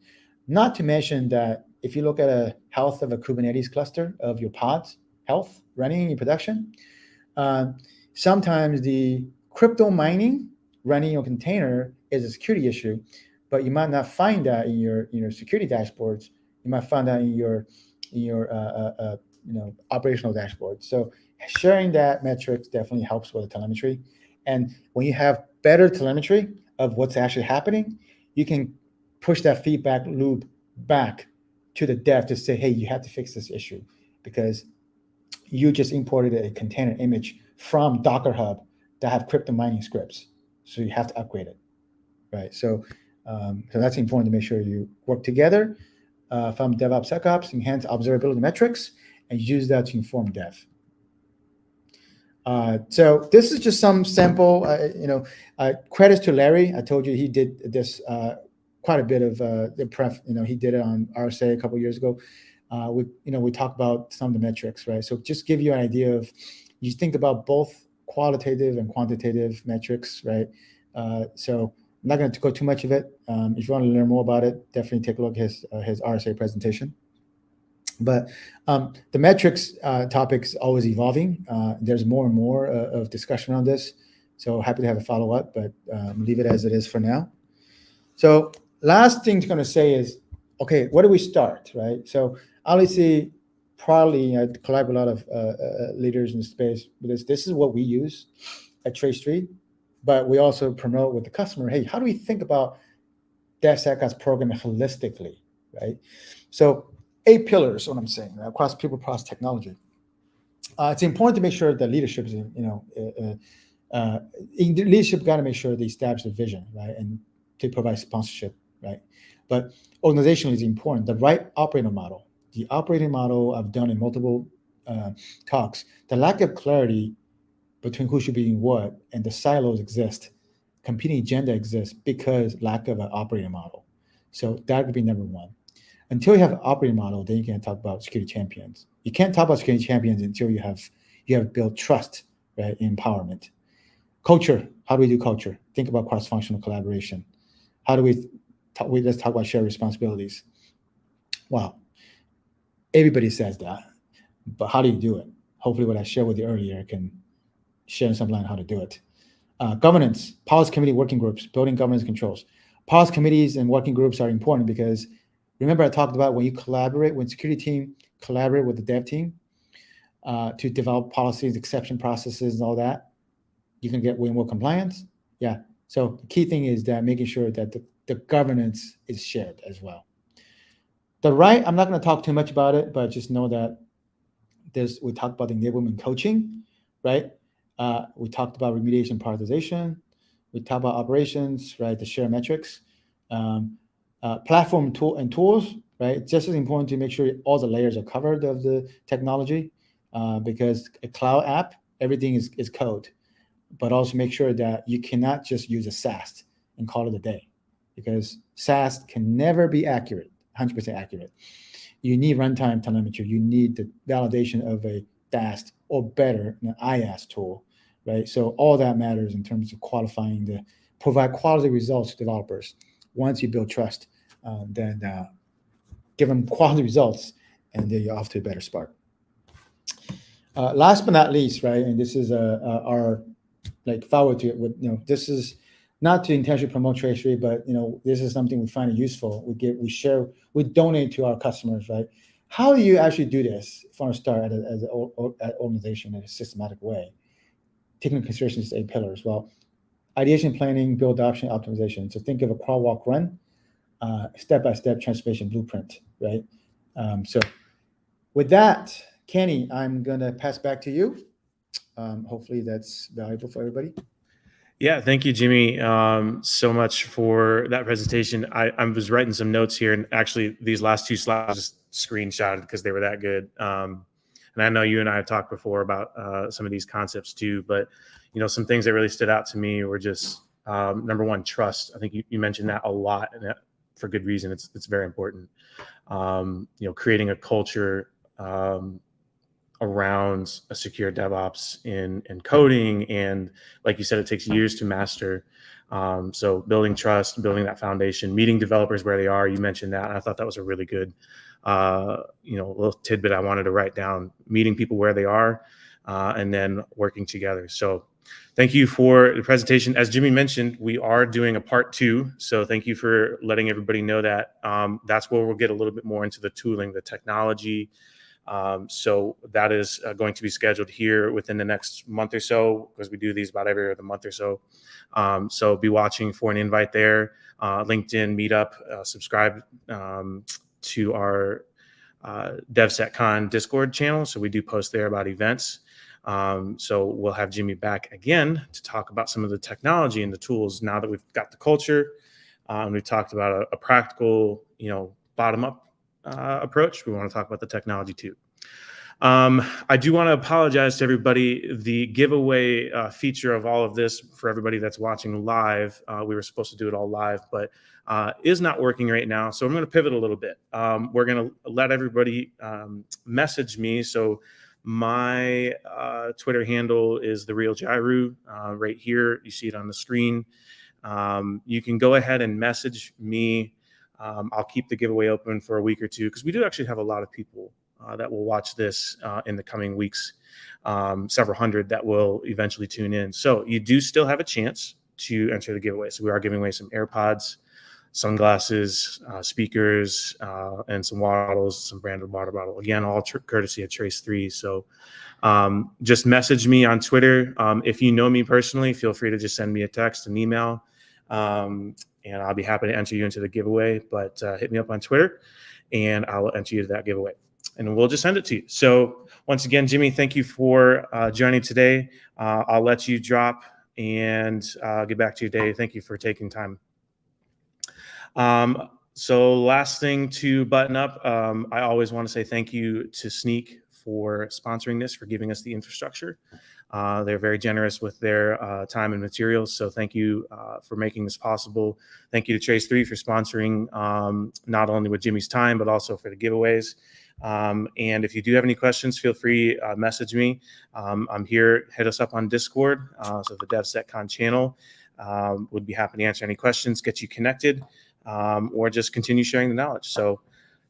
Not to mention that if you look at a health of a Kubernetes cluster of your pods, health running in your production, sometimes the crypto mining running your container is a security issue, but you might not find that in your security dashboards. You might find that in your operational dashboard. So sharing that metrics definitely helps with the telemetry. And when you have better telemetry of what's actually happening, you can push that feedback loop back to the dev to say, hey, you have to fix this issue because you just imported a container image from Docker Hub that have crypto mining scripts. So you have to upgrade it, right? So that's important to make sure you work together from DevSecOps, enhance observability metrics, and use that to inform dev. So this is just some sample, credits to Larry. I told you he did this quite a bit of the pref. He did it on RSA a couple of years ago. We talked about some of the metrics, right? So just give you an idea of, you think about both qualitative and quantitative metrics, right? So I'm not going to go too much of it. If you want to learn more about it, definitely take a look at his RSA presentation. But the metrics topic's always evolving. There's more and more of discussion around this. So happy to have a follow-up, but leave it as it is for now. So last thing I'm going to say is, okay, where do we start, right? So obviously, probably I collaborate with a lot of leaders in the space with this is what we use at Trade Street, but we also promote with the customer, hey, how do we think about DevSecOps program holistically, right? So 8 pillars, what I'm saying, right? Across people, process, technology. It's important to make sure that leadership is, leadership got to make sure they establish the vision, right, and to provide sponsorship, right? But organizationally is important. The right operating model. The operating model I've done in multiple talks. The lack of clarity between who should be doing what and the silos exist. Competing agenda exists because lack of an operating model. So that would be number one. Until you have an operating model, then you can talk about security champions. You can't talk about security champions until you have built trust, right? Empowerment. Culture. How do we do culture? Think about cross-functional collaboration. How do let's talk about shared responsibilities. Wow. Everybody says that, but how do you do it? Hopefully what I shared with you earlier can share some light on how to do it. Governance, policy committee working groups, building governance controls. Policy committees and working groups are important because remember I talked about when security team collaborate with the dev team to develop policies, exception processes, and all that, you can get way more compliance. Yeah. So the key thing is that making sure that the governance is shared as well. The right, I'm not going to talk too much about it, but just know that we talked about enablement coaching, right? We talked about remediation prioritization. We talked about operations, right? The share metrics, platform tool and tools, right? It's just as important to make sure all the layers are covered of the technology because a cloud app, everything is code, but also make sure that you cannot just use a SaaS and call it a day because SaaS can never be accurate, 100% accurate. You need runtime telemetry. You need the validation of a DAST or better, an IaaS tool, right? So all that matters in terms of provide quality results to developers. Once you build trust, then give them quality results, and then you're off to a better start. Last but not least, right? And this is our forward to it. This is not to intentionally promote Trade Street, but this is something we find useful. We share, we donate to our customers, right? How do you actually do this from a start as an organization in a systematic way? Taking into consideration these 8 pillars. Well, ideation, planning, build, adoption, optimization. So think of a crawl, walk, run, step-by-step transformation blueprint, right? So with that, Kenny, I'm gonna pass back to you. Hopefully that's valuable for everybody. Yeah, thank you, Jimmy, so much for that presentation. I was writing some notes here, and actually these last 2 slides just screenshotted because they were that good. And I know you and I have talked before about some of these concepts too, but some things that really stood out to me were just number one, trust. I think you mentioned that a lot, and that, for good reason. It's very important. Creating a culture around a secure DevOps in coding, and like you said, it takes years to master. So building trust, building that foundation, meeting developers where they are. You mentioned that, and I thought that was a really good, little tidbit I wanted to write down. Meeting people where they are, and then working together. So thank you for the presentation. As Jimmy mentioned, we are doing a part 2. So thank you for letting everybody know that. That's where we'll get a little bit more into the tooling, the technology. So that is going to be scheduled here within the next month or so, because we do these about every other month or so. So be watching for an invite there. LinkedIn meetup, subscribe to our DevSecCon Discord channel. So we do post there about events. So we'll have Jimmy back again to talk about some of the technology and the tools now that we've got the culture. And we've talked about a practical, bottom-up approach. We want to talk about the technology too. I do want to apologize to everybody. The giveaway feature of all of this for everybody that's watching live, we were supposed to do it all live, but is not working right now. So I'm going to pivot a little bit. We're going to let everybody message me. So my Twitter handle is TheRealJairu right here. You see it on the screen. You can go ahead and message me. I'll keep the giveaway open for a week or two, because we do actually have a lot of people that will watch this in the coming weeks, several hundred that will eventually tune in. So you do still have a chance to enter the giveaway. So we are giving away some AirPods, sunglasses, speakers, and some water bottles, some branded water bottle. Again, all courtesy of Trace 3. So just message me on Twitter. If you know me personally, feel free to just send me a text, an email, and I'll be happy to enter you into the giveaway. But hit me up on Twitter, and I will enter you to that giveaway, and we'll just send it to you. So once again, Jimmy, thank you for joining today. I'll let you drop and get back to your day. Thank you for taking time. So last thing to button up, I always want to say thank you to Sneak for sponsoring this, for giving us the infrastructure. They're very generous with their time and materials. So thank you for making this possible. Thank you to Trace 3 for sponsoring not only with Jimmy's time, but also for the giveaways. And if you do have any questions, feel free message me. I'm here. Hit us up on Discord. So the DevSecCon channel would be happy to answer any questions, get you connected, or just continue sharing the knowledge. So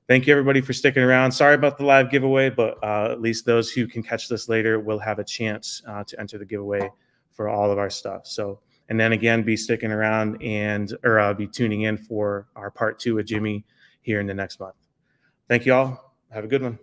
thank you, everybody, for sticking around. Sorry about the live giveaway, but at least those who can catch this later will have a chance to enter the giveaway for all of our stuff. So, and then again, be sticking around or be tuning in for our part 2 with Jimmy here in the next month. Thank you all. Have a good one.